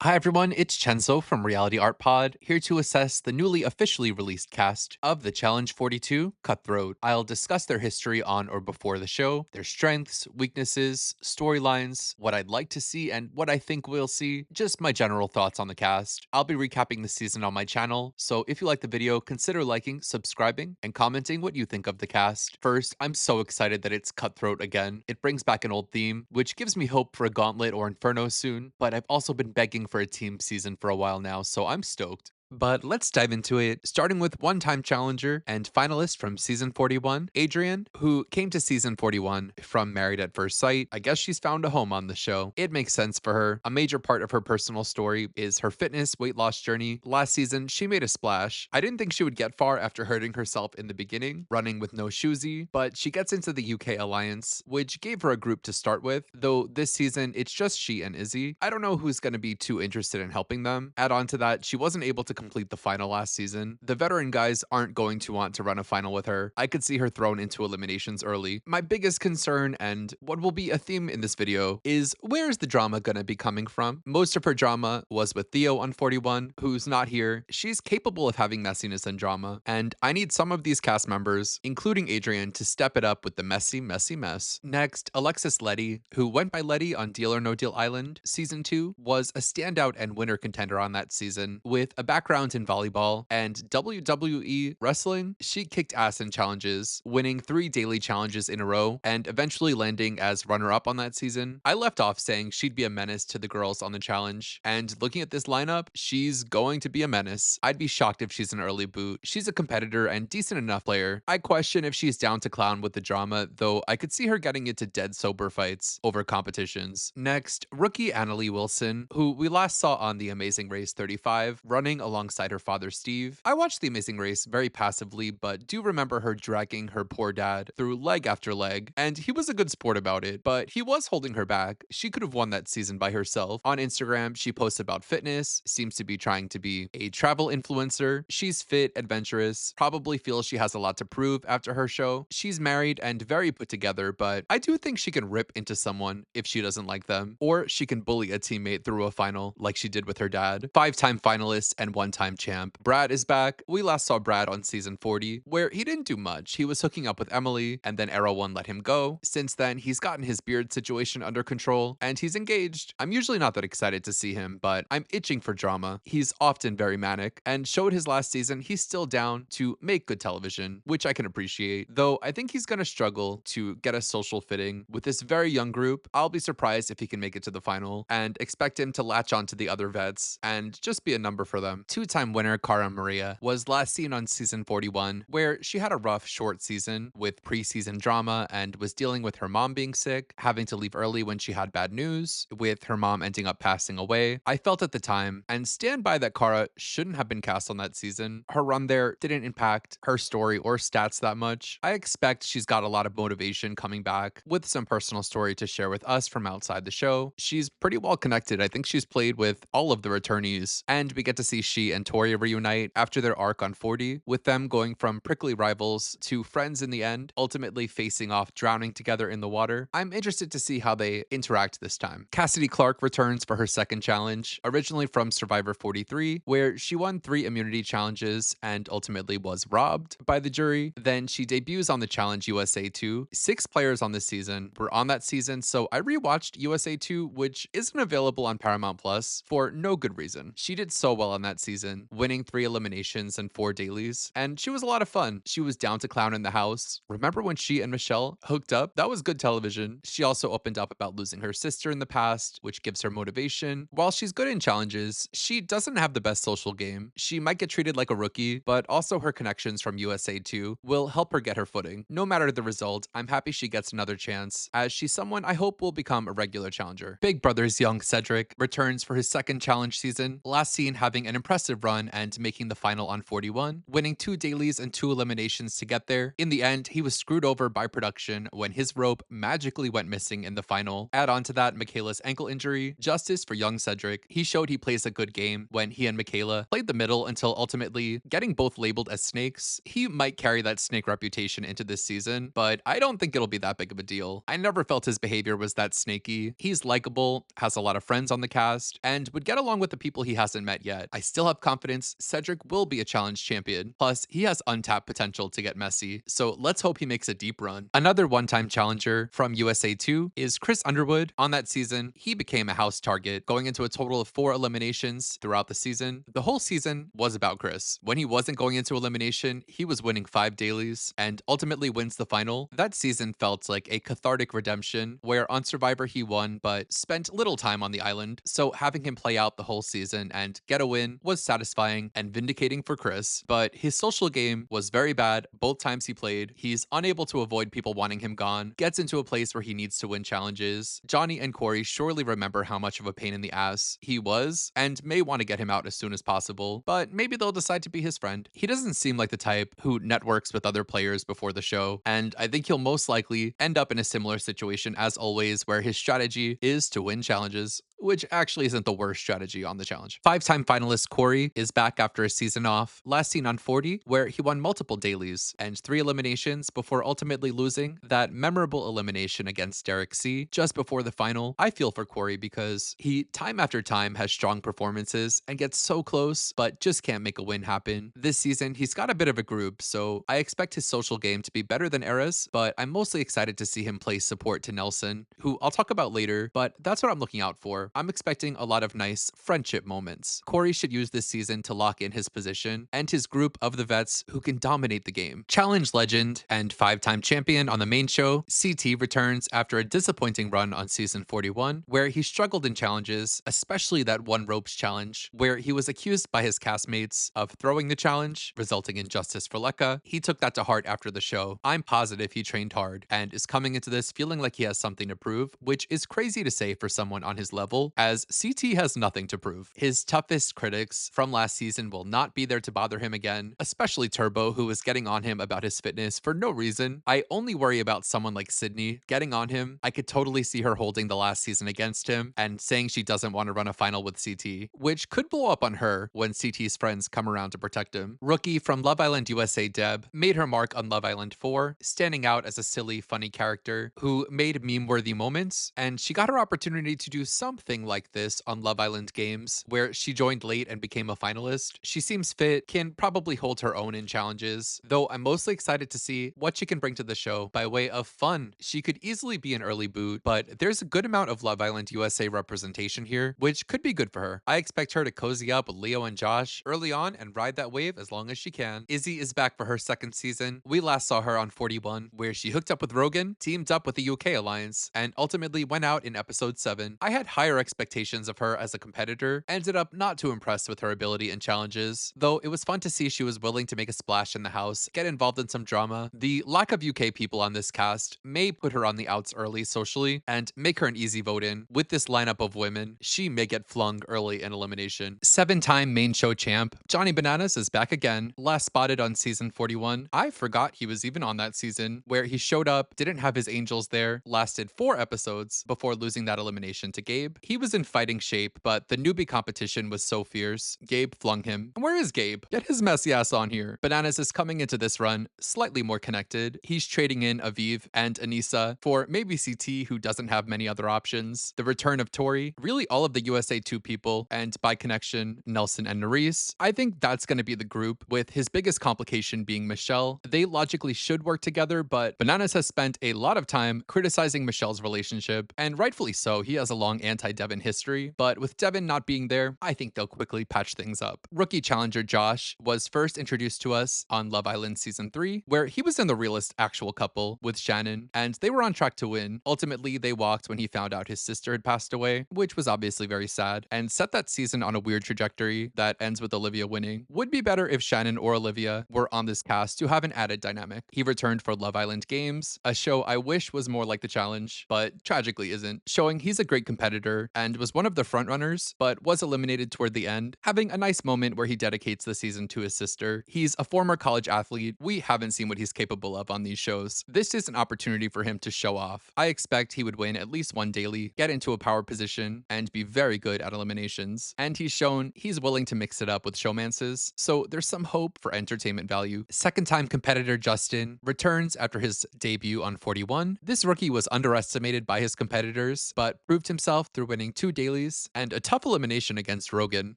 Hi everyone, it's Chenzo from Reality Art Pod, here to assess the newly officially released cast of the Challenge 42 Cutthroat. I'll discuss their history on or before the show, their strengths, weaknesses, storylines, what I'd like to see, and what I think we'll see, just my general thoughts on the cast. I'll be recapping the season on my channel, so if you like the video, consider liking, subscribing, and commenting what you think of the cast. First, I'm so excited that it's Cutthroat again. It brings back an old theme, which gives me hope for a Gauntlet or Inferno soon, but I've also been begging for a team season for a while now, so I'm stoked. But let's dive into it, starting with one time challenger and finalist from season 41, Adrienne, who came to season 41 from Married at First Sight. I guess she's found a home on the show. It makes sense for her. A major part of her personal story is her fitness weight loss journey. Last season, she made a splash. I didn't think she would get far after hurting herself in the beginning, running with no shoesy, but she gets into the UK Alliance, which gave her a group to start with, though this season it's just she and Izzy. I don't know who's going to be too interested in helping them. Add on to that, she wasn't able to complete the final last season. The veteran guys aren't going to want to run a final with her. I could see her thrown into eliminations early. My biggest concern, and what will be a theme in this video, is where's the drama gonna be coming from? Most of her drama was with Theo on 41, who's not here. She's capable of having messiness and drama, and I need some of these cast members, including Adrienne, to step it up with the messy mess. Next, Alexis Letty, who went by Letty on Deal or No Deal Island, season 2, was a standout and winner contender on that season, with a background in volleyball and WWE wrestling. She kicked ass in challenges, winning 3 daily challenges in a row and eventually landing as runner-up on that season. I left off saying she'd be a menace to the girls on the challenge, and looking at this lineup, she's going to be a menace. I'd be shocked if she's an early boot. She's a competitor and decent enough player. I question if she's down to clown with the drama, though I could see her getting into dead sober fights over competitions. Next, rookie Annalie Wilson, who we last saw on The Amazing Race 35, running alongside her father Steve. I watched The Amazing Race very passively, but do remember her dragging her poor dad through leg after leg, and he was a good sport about it, but he was holding her back. She could have won that season by herself. On Instagram, she posts about fitness, seems to be trying to be a travel influencer. She's fit, adventurous, probably feels she has a lot to prove after her show. She's married and very put together, but I do think she can rip into someone if she doesn't like them, or she can bully a teammate through a final like she did with her dad. 5-time finalist and 1-time champ. Brad is back. We last saw Brad on season 40, where he didn't do much. He was hooking up with Emily, and then Arrow 1 let him go. Since then, he's gotten his beard situation under control, and he's engaged. I'm usually not that excited to see him, but I'm itching for drama. He's often very manic, and showed his last season he's still down to make good television, which I can appreciate, though I think he's gonna struggle to get a social fitting with this very young group. I'll be surprised if he can make it to the final, and expect him to latch on to the other vets and just be a number for them. 2-time winner Cara Maria was last seen on season 41, where she had a rough, short season with preseason drama and was dealing with her mom being sick, having to leave early when she had bad news, with her mom ending up passing away. I felt at the time, and stand by, that Cara shouldn't have been cast on that season. Her run there didn't impact her story or stats that much. I expect she's got a lot of motivation coming back, with some personal story to share with us from outside the show. She's pretty well connected. I think she's played with all of the returnees, and we get to see she and Tori reunite after their arc on 40, with them going from prickly rivals to friends in the end, ultimately facing off drowning together in the water. I'm interested to see how they interact this time. Cassidy Clark returns for her second challenge, originally from Survivor 43, where she won 3 immunity challenges and ultimately was robbed by the jury. Then she debuts on the Challenge USA 2. 6 players on this season were on that season, so I rewatched USA 2, which isn't available on Paramount Plus for no good reason. She did so well on that season, winning 3 eliminations and 4 dailies, and she was a lot of fun. She was down to clown in the house. Remember when she and Michelle hooked up? That was good television. She also opened up about losing her sister in the past, which gives her motivation. While she's good in challenges, she doesn't have the best social game. She might get treated like a rookie, but also her connections from USA 2 will help her get her footing. No matter the result, I'm happy she gets another chance, as she's someone I hope will become a regular challenger. Big Brother's young Cedric returns for his second challenge season, last seen having an impressive impressive run and making the final on 41, winning 2 dailies and 2 eliminations to get there. In the end, he was screwed over by production when his rope magically went missing in the final. Add on to that Michaela's ankle injury, justice for young Cedric. He showed he plays a good game when he and Michaela played the middle until ultimately getting both labeled as snakes. He might carry that snake reputation into this season, but I don't think it'll be that big of a deal. I never felt his behavior was that snaky. He's likable, has a lot of friends on the cast, and would get along with the people he hasn't met yet. I still have confidence Cedric will be a challenge champion. Plus, he has untapped potential to get messy, so let's hope he makes a deep run. Another one-time challenger from USA 2 is Chris Underwood. On that season, he became a house target, going into a total of 4 eliminations throughout the season. The whole season was about Chris. When he wasn't going into elimination, he was winning 5 dailies and ultimately wins the final. That season felt like a cathartic redemption where on Survivor he won but spent little time on the island, so having him play out the whole season and get a win was satisfying and vindicating for Chris. But his social game was very bad both times he played. He's unable to avoid people wanting him gone, gets into a place where he needs to win challenges. Johnny and Corey surely remember how much of a pain in the ass he was and may want to get him out as soon as possible, but maybe they'll decide to be his friend. He doesn't seem like the type who networks with other players before the show, and I think he'll most likely end up in a similar situation as always, where his strategy is to win challenges, which actually isn't the worst strategy on the challenge. 5-time finalist Corey is back after a season off, last seen on 40, where he won multiple dailies and 3 eliminations before ultimately losing that memorable elimination against Derek C. just before the final. I feel for Corey because he time after time has strong performances and gets so close, but just can't make a win happen. This season, he's got a bit of a group, so I expect his social game to be better than Era's, but I'm mostly excited to see him play support to Nelson, who I'll talk about later, but that's what I'm looking out for. I'm expecting a lot of nice friendship moments. Corey should use this season to lock in his position and his group of the vets who can dominate the game. Challenge legend and 5-time champion on the main show, CT returns after a disappointing run on season 41, where he struggled in challenges, especially that one ropes challenge, where he was accused by his castmates of throwing the challenge, resulting in justice for Lekka. He took that to heart after the show. I'm positive he trained hard and is coming into this feeling like he has something to prove, which is crazy to say for someone on his level, as CT has nothing to prove. His toughest critics from last season will not be there to bother him again, especially Turbo, who was getting on him about his fitness for no reason. I only worry about someone like Sydney getting on him. I could totally see her holding the last season against him and saying she doesn't want to run a final with CT, which could blow up on her when CT's friends come around to protect him. Rookie from Love Island USA Deb made her mark on Love Island 4, standing out as a silly, funny character who made meme-worthy moments, and she got her opportunity to do something like this on Love Island Games, where she joined late and became a finalist. She seems fit, can probably hold her own in challenges, though I'm mostly excited to see what she can bring to the show by way of fun. She could easily be an early boot, but there's a good amount of Love Island USA representation here, which could be good for her. I expect her to cozy up with Leo and Josh early on and ride that wave as long as she can. Izzy is back for her second season. We last saw her on 41, where she hooked up with Rogan, teamed up with the UK Alliance, and ultimately went out in episode 7. I had higher expectations of her as a competitor, ended up not too impressed with her ability in challenges, though it was fun to see she was willing to make a splash in the house, get involved in some drama. The lack of UK people on this cast may put her on the outs early socially and make her an easy vote in. With this lineup of women, she may get flung early in elimination. 7-time main show champ, Johnny Bananas is back again, last spotted on season 41. I forgot he was even on that season, where he showed up, didn't have his angels there, lasted 4 episodes before losing that elimination to Gabe. He was in fighting shape, but the newbie competition was so fierce, Gabe flung him. Where is Gabe? Get his messy ass on here. Bananas is coming into this run slightly more connected. He's trading in Aviv and Anissa for maybe CT, who doesn't have many other options, the return of Tori, really all of the USA 2 people, and by connection, Nelson and Nerys. I think that's going to be the group, with his biggest complication being Michelle. They logically should work together, but Bananas has spent a lot of time criticizing Michelle's relationship, and rightfully so. He has a long anti-Devin history, but with Devin not being there, I think they'll quickly patch things up. Rookie challenger Josh was first introduced to us on Love Island Season 3, where he was in the realest actual couple with Shannon, and they were on track to win. Ultimately, they walked when he found out his sister had passed away, which was obviously very sad, and set that season on a weird trajectory that ends with Olivia winning. Would be better if Shannon or Olivia were on this cast to have an added dynamic. He returned for Love Island Games, a show I wish was more like The Challenge, but tragically isn't, showing he's a great competitor and was one of the frontrunners, but was eliminated toward the end. having a nice moment where he dedicates the season to his sister. He's a former college athlete. We haven't seen what he's capable of on these shows. This is an opportunity for him to show off. I expect he would win at least one daily, get into a power position, and be very good at eliminations. And he's shown he's willing to mix it up with showmances, so there's some hope for entertainment value. Second time competitor Justin returns after his debut on 41. This rookie was underestimated by his competitors, but proved himself through winning 2 dailies and a tough elimination against Rogan.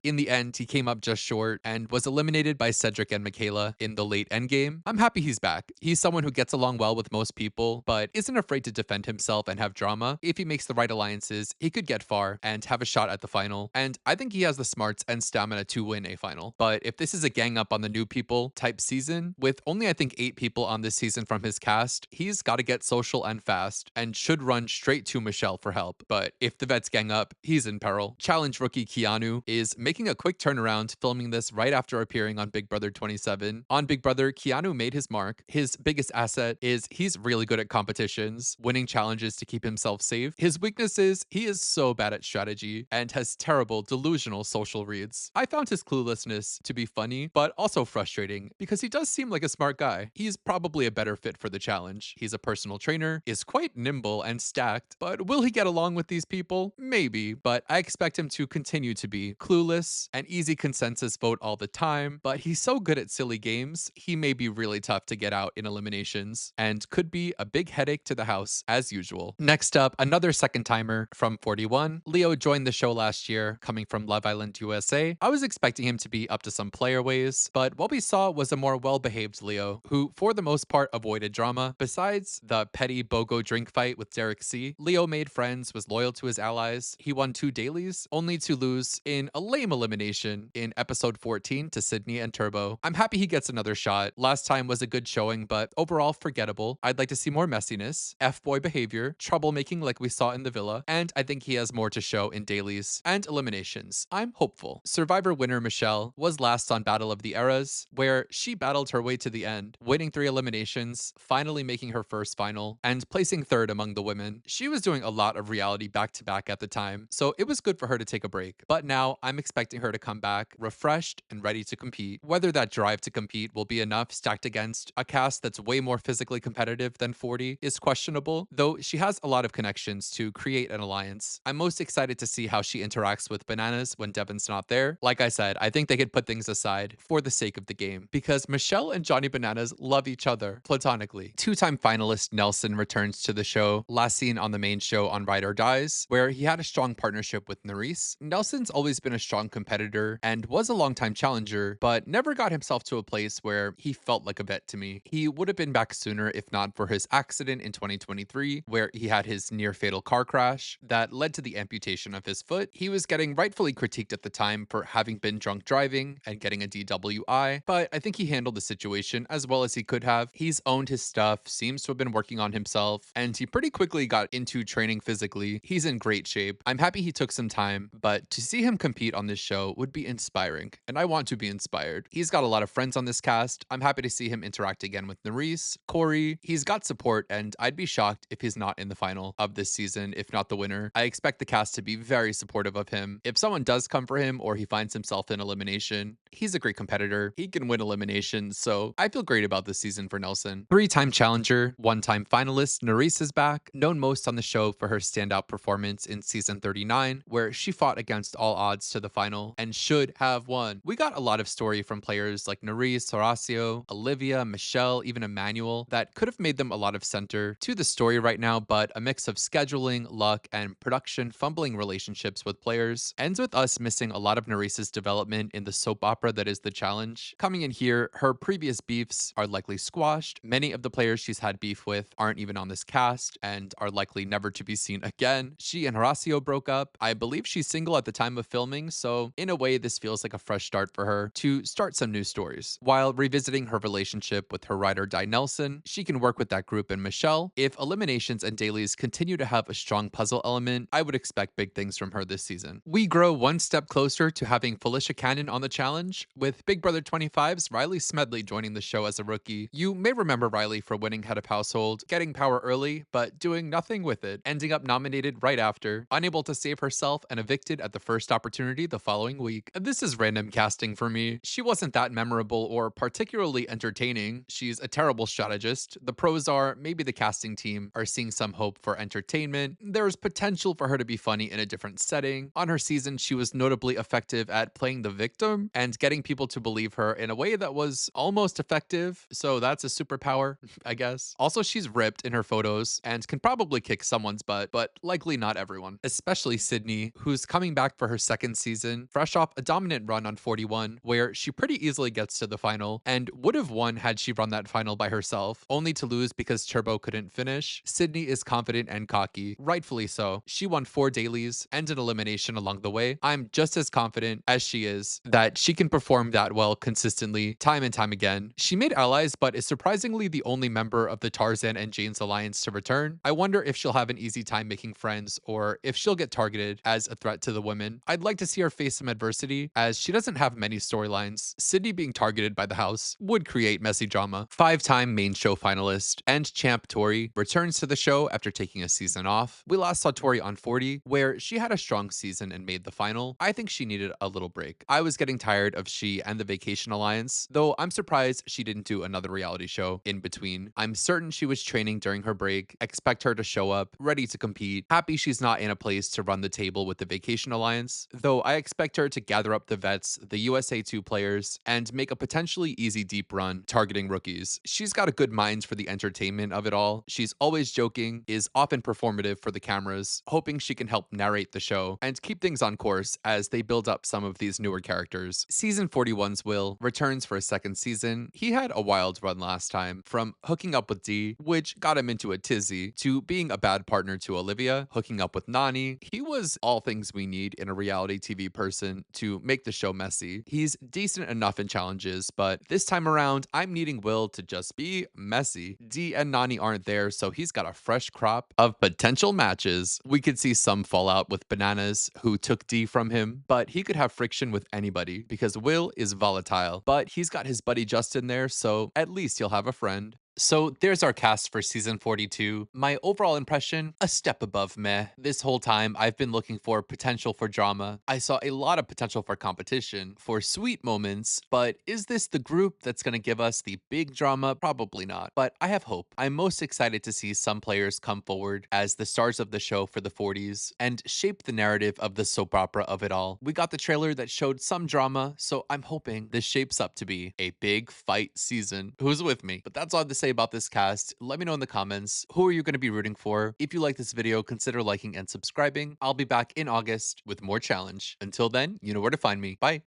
In the end, he came up just short and was eliminated by Cedric and Michaela in the late endgame. I'm happy he's back. He's someone who gets along well with most people, but isn't afraid to defend himself and have drama. If he makes the right alliances, he could get far and have a shot at the final. And I think he has the smarts and stamina to win a final. But if this is a gang up on the new people type season, with only I think 8 people on this season from his cast, he's got to get social and fast and should run straight to Michelle for help. But if the vets gang up, he's in peril. Challenge rookie Keanu is making a quick turnaround, filming this right after appearing on Big Brother 27. On Big Brother, Keanu made his mark. His biggest asset is he's really good at competitions, winning challenges to keep himself safe. His weakness is he is so bad at strategy and has terrible delusional social reads. I found his cluelessness to be funny, but also frustrating because he does seem like a smart guy. He's probably a better fit for the challenge. He's a personal trainer, is quite nimble and stacked, but will he get along with these people? Maybe, but I expect him to continue to be clueless, an easy consensus vote all the time, but he's so good at silly games, he may be really tough to get out in eliminations and could be a big headache to the house as usual. Next up, another second timer from 41. Leo joined the show last year, coming from Love Island USA. I was expecting him to be up to some player ways, but what we saw was a more well-behaved Leo, who for the most part avoided drama. Besides the petty BOGO drink fight with Derek C, Leo made friends, was loyal to his allies. He won 2 dailies, only to lose in a lame elimination in episode 14 to Sydney and Turbo. I'm happy he gets another shot. Last time was a good showing, but overall forgettable. I'd like to see more messiness, F-boy behavior, troublemaking like we saw in the villa, and I think he has more to show in dailies and eliminations. I'm hopeful. Survivor winner Michelle was last on Battle of the Eras, where she battled her way to the end, winning 3 eliminations, finally making her first final, and placing 3rd among the women. She was doing a lot of reality back-to-back at the time, so it was good for her to take a break. But now I'm expecting her to come back refreshed and ready to compete. Whether that drive to compete will be enough stacked against a cast that's way more physically competitive than 40 is questionable, though she has a lot of connections to create an alliance. I'm most excited to see how she interacts with Bananas when Devin's not there. Like I said, I think they could put things aside for the sake of the game, because Michelle and Johnny Bananas love each other platonically. 2-time finalist Nelson returns to the show, last seen on the main show on Ride or Dies, where he had a strong partnership with Nerys. Nelson's always been a strong competitor and was a longtime challenger, but never got himself to a place where he felt like a vet to me. He would have been back sooner if not for his accident in 2023, where he had his near fatal car crash that led to the amputation of his foot. He was getting rightfully critiqued at the time for having been drunk driving and getting a DWI, but I think he handled the situation as well as he could have. He's owned his stuff, seems to have been working on himself, and he pretty quickly got into training physically. He's in great shape. I'm happy he took some time, but to see him compete on this show would be inspiring, and I want to be inspired. He's got a lot of friends on this cast. I'm happy to see him interact again with Nerys, Corey. He's got support, and I'd be shocked if he's not in the final of this season, if not the winner. I expect the cast to be very supportive of him. If someone does come for him or he finds himself in elimination, he's a great competitor. He can win eliminations, so I feel great about this season for Nelson. 3-time challenger, 1-time finalist, Nerys is back, known most on the show for her standout performance in season 39, where she fought against all odds to the final and should have won. We got a lot of story from players like Nerys, Horacio, Olivia, Michelle, even Emmanuel, that could have made them a lot of center to the story right now, but a mix of scheduling, luck, and production fumbling relationships with players ends with us missing a lot of Nerys's development in the soap opera that is the challenge. Coming in here, her previous beefs are likely squashed. Many of the players she's had beef with aren't even on this cast and are likely never to be seen again. She and Horacio broke up. I believe she's single at the time of filming, so in a way this feels like a fresh start for her to start some new stories. While revisiting her relationship with her ride or die Nelson, she can work with that group and Michelle. If eliminations and dailies continue to have a strong puzzle element, I would expect big things from her this season. We grow one step closer to having Felicia Cannon on the challenge, challenge, with Big Brother 25's Riley Smedley joining the show as a rookie. You may remember Riley for winning Head of Household, getting power early, but doing nothing with it, ending up nominated right after, unable to save herself and evicted at the first opportunity the following week. This is random casting for me. She wasn't that memorable or particularly entertaining. She's a terrible strategist. The pros are maybe the casting team are seeing some hope for entertainment. There's potential for her to be funny in a different setting. On her season, she was notably effective at playing the victim and getting people to believe her in a way that was almost effective. So that's a superpower, I guess. Also, she's ripped in her photos and can probably kick someone's butt, but likely not everyone, especially Sydney, who's coming back for her second season, fresh off a dominant run on 41, where she pretty easily gets to the final and would have won had she run that final by herself, only to lose because Turbo couldn't finish. Sydney is confident and cocky, rightfully so. She won 4 dailies and an elimination along the way. I'm just as confident as she is that she can perform that well consistently, time and time again. She made allies, but is surprisingly the only member of the Tarzan and Jane's alliance to return. I wonder if she'll have an easy time making friends or if she'll get targeted as a threat to the women. I'd like to see her face some adversity, as she doesn't have many storylines. Sydney being targeted by the house would create messy drama. 5-time main show finalist and champ Tori returns to the show after taking a season off. We last saw Tori on 40, where she had a strong season and made the final. I think she needed a little break. I was getting tired of she and the Vacation Alliance, though I'm surprised she didn't do another reality show in between. I'm certain she was training during her break. Expect her to show up, ready to compete. Happy she's not in a place to run the table with the Vacation Alliance, though I expect her to gather up the vets, the USA 2 players, and make a potentially easy deep run targeting rookies. She's got a good mind for the entertainment of it all. She's always joking, is often performative for the cameras, hoping she can help narrate the show and keep things on course as they build up some of these newer characters. Season 41's Will returns for a second season. He had a wild run last time, from hooking up with Dee, which got him into a tizzy, to being a bad partner to Olivia, hooking up with Nani. He was all things we need in a reality TV person to make the show messy. He's decent enough in challenges, but this time around, I'm needing Will to just be messy. Dee and Nani aren't there, so he's got a fresh crop of potential matches. We could see some fallout with Bananas, who took Dee from him, but he could have friction with anybody because Will is volatile. But he's got his buddy Justin there, so at least he'll have a friend. So there's our cast for season 42. My overall impression, a step above meh. This whole time, I've been looking for potential for drama. I saw a lot of potential for competition, for sweet moments, but is this the group that's going to give us the big drama? Probably not, but I have hope. I'm most excited to see some players come forward as the stars of the show for the 40s and shape the narrative of the soap opera of it all. We got the trailer that showed some drama, so I'm hoping this shapes up to be a big fight season. Who's with me? But that's all I have to say about this cast. Let me know in the comments, who are you going to be rooting for? If you like this video, consider liking and subscribing. I'll be back in August with more challenge. Until then, you know where to find me. Bye.